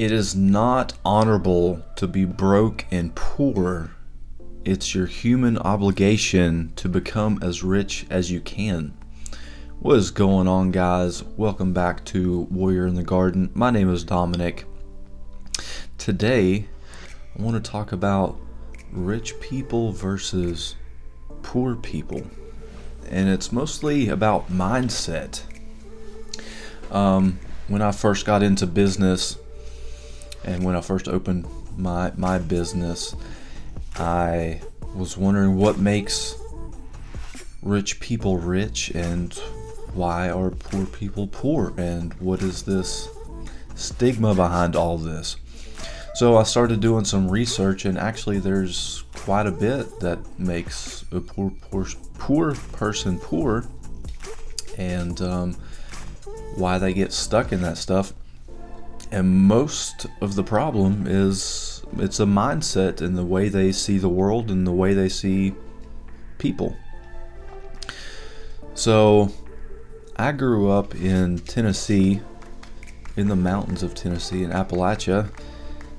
It is not honorable to be broke and poor. It's your human obligation to become as rich as you can. What is going on, guys? Welcome back to Warrior in the Garden. My name is Dominic. Today, I want to talk about rich people versus poor people. And it's mostly about mindset. When I first got into business, and when I first opened my business, I was wondering what makes rich people rich and why are poor people poor, and what is this stigma behind all this. So I started doing some research, and actually there's quite a bit that makes a poor person poor, and why they get stuck in that stuff. And most of the problem is it's a mindset in the way they see the world and the way they see people. So I grew up in Tennessee, in the mountains of Tennessee, in Appalachia,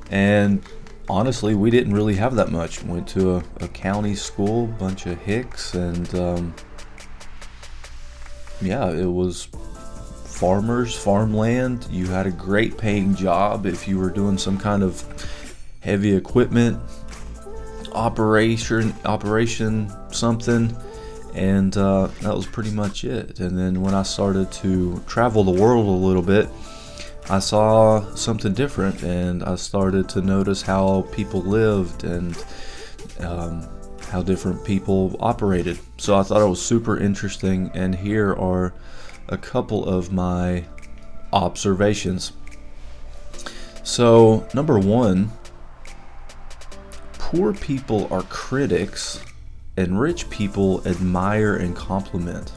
and honestly, we didn't really have that much. Went to a county school, bunch of hicks, and it was farmland. You had a great paying job if you were doing some kind of heavy equipment operation something, and that was pretty much it. And then when I started to travel the world a little bit, I saw something different, and I started to notice how people lived and how different people operated. So I thought it was super interesting, and here are a couple of my observations. So, number one, poor people are critics and rich people admire and compliment.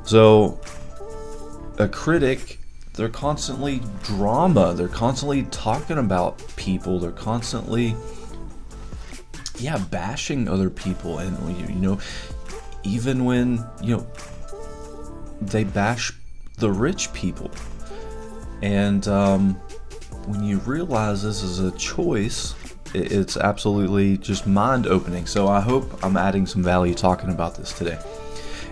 So, a critic, they're constantly drama, they're constantly talking about people, they're constantly bashing other people, and even when they bash the rich people. And when you realize this is a choice, it's absolutely just mind-opening. So I hope I'm adding some value talking about this today.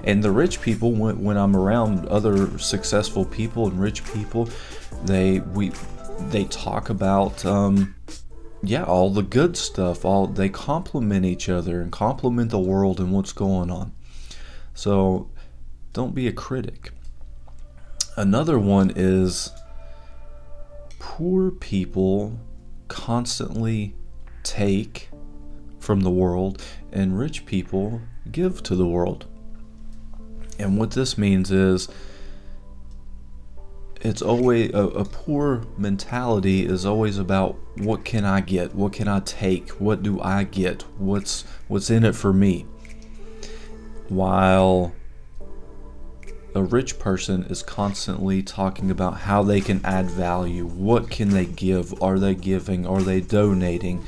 And the rich people, when I'm around other successful people and rich people, they talk about all the good stuff. They compliment each other and compliment the world and what's going on. So don't be a critic. Another one is poor people constantly take from the world and rich people give to the world. And what this means is it's always a poor mentality is always about what can I get? What can I take? What do I get? What's in it for me? While a rich person is constantly talking about how they can add value. What can they give? Are they giving? Are they donating?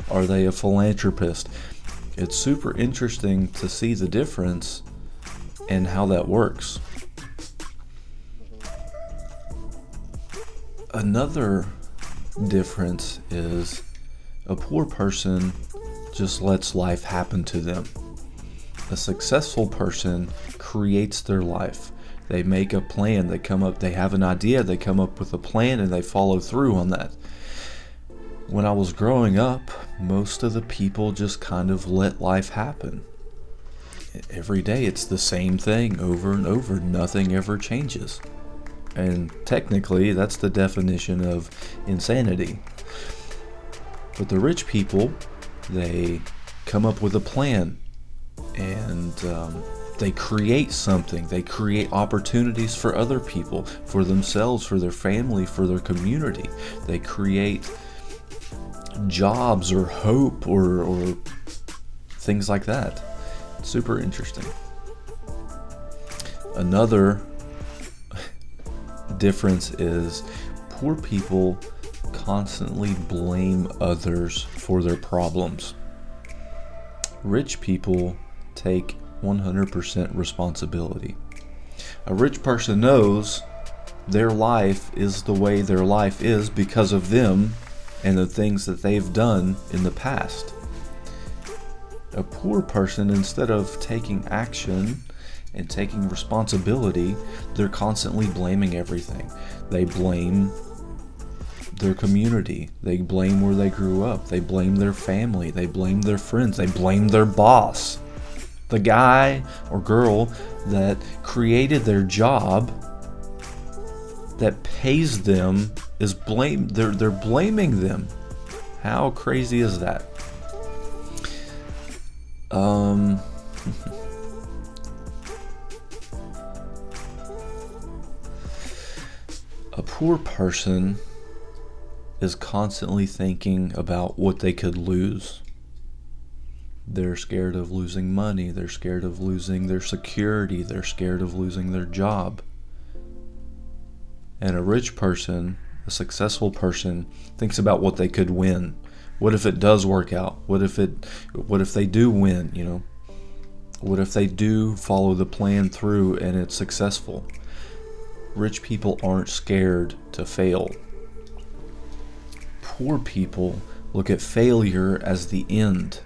Are they a philanthropist? It's super interesting to see the difference and how that works. Another difference is a poor person just lets life happen to them. A successful person creates their life. They make a plan, they have an idea, they come up with a plan, and they follow through on that. When I was growing up, most of the people just kind of let life happen. Every day it's the same thing over and over. Nothing ever changes. And technically, that's the definition of insanity. But the rich people, they come up with a plan, and they create something. They create opportunities for other people, for themselves, for their family, for their community. They create jobs or hope or things like that. It's super interesting. Another difference is poor people constantly blame others for their problems. Rich people take 100% responsibility. A rich person knows their life is the way their life is because of them and the things that they've done in the past. A poor person, instead of taking action and taking responsibility, they're constantly blaming everything. They blame their community. They blame where they grew up. They blame their family. They blame their friends. They blame their boss. The guy or girl that created their job, that pays them, is blamed. They're blaming them. How crazy is that? A poor person is constantly thinking about what they could lose. They're scared of losing money. They're scared of losing their security. They're scared of losing their job. And a rich person, a successful person, thinks about what they could win. What if it does work out? What if they do win, you know? What if they do follow the plan through and it's successful? Rich people aren't scared to fail. Poor people look at failure as the end.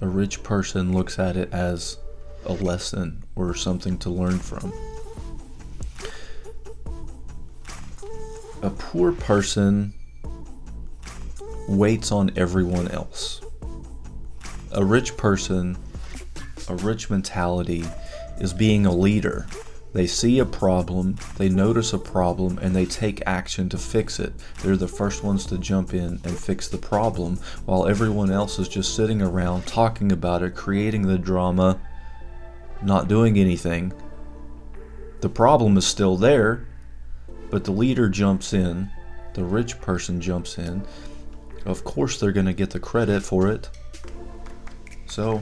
A rich person looks at it as a lesson or something to learn from. A poor person waits on everyone else. A rich person, a rich mentality, is being a leader. They see a problem, they notice a problem, and they take action to fix it. They're the first ones to jump in and fix the problem, while everyone else is just sitting around talking about it, creating the drama, not doing anything. The problem is still there, but the leader jumps in, the rich person jumps in. Of course they're going to get the credit for it. So,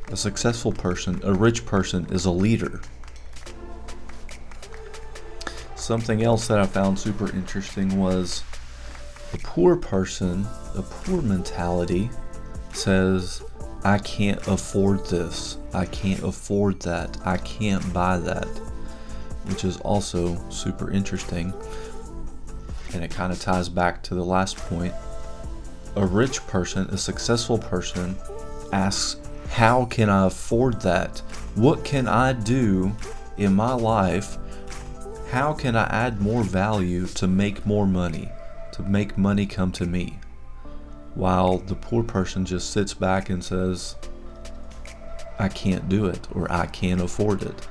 a successful person, a rich person, is a leader. Something else that I found super interesting was a poor person, a poor mentality says, I can't afford this, I can't afford that, I can't buy that, which is also super interesting. And it kind of ties back to the last point. A rich person, a successful person, asks, how can I afford that? What can I do in my life? How can I add more value to make more money, to make money come to me? While the poor person just sits back and says, I can't do it, or I can't afford it.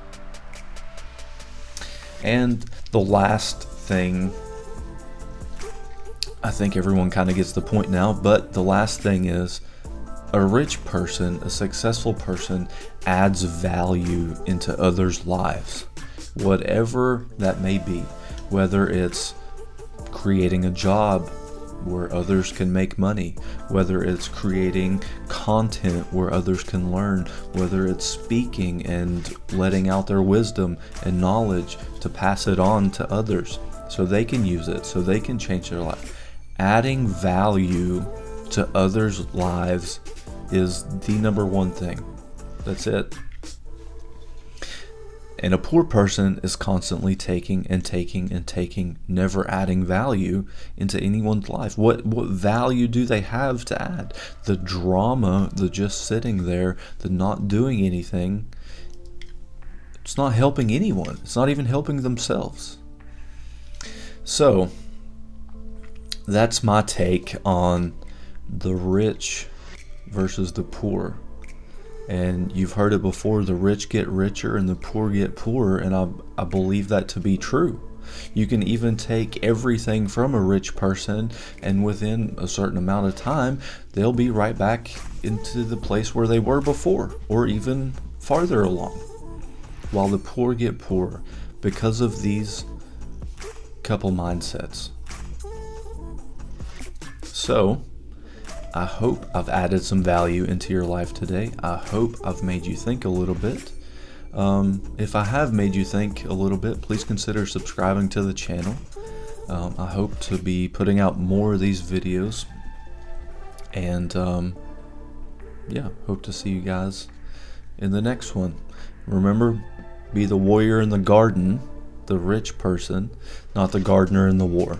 And the last thing, I think everyone kind of gets the point now, but the last thing is, a rich person, a successful person, adds value into others' lives, whatever that may be, whether it's creating a job where others can make money, whether it's creating content where others can learn, whether it's speaking and letting out their wisdom and knowledge to pass it on to others so they can use it, so they can change their life. Adding value to others' lives is the number one thing. That's it. And a poor person is constantly taking and taking and taking, never adding value into anyone's life. What value do they have to add? The drama, the just sitting there, the not doing anything, it's not helping anyone. It's not even helping themselves. So, that's my take on the rich versus the poor. And you've heard it before, the rich get richer and the poor get poorer, and I believe that to be true. You can even take everything from a rich person, and within a certain amount of time, they'll be right back into the place where they were before, or even farther along. While the poor get poorer because of these couple mindsets. So, I hope I've added some value into your life today. I hope I've made you think a little bit. If I have made you think a little bit, please consider subscribing to the channel. I hope to be putting out more of these videos. And hope to see you guys in the next one. Remember, be the warrior in the garden, the rich person, not the gardener in the war.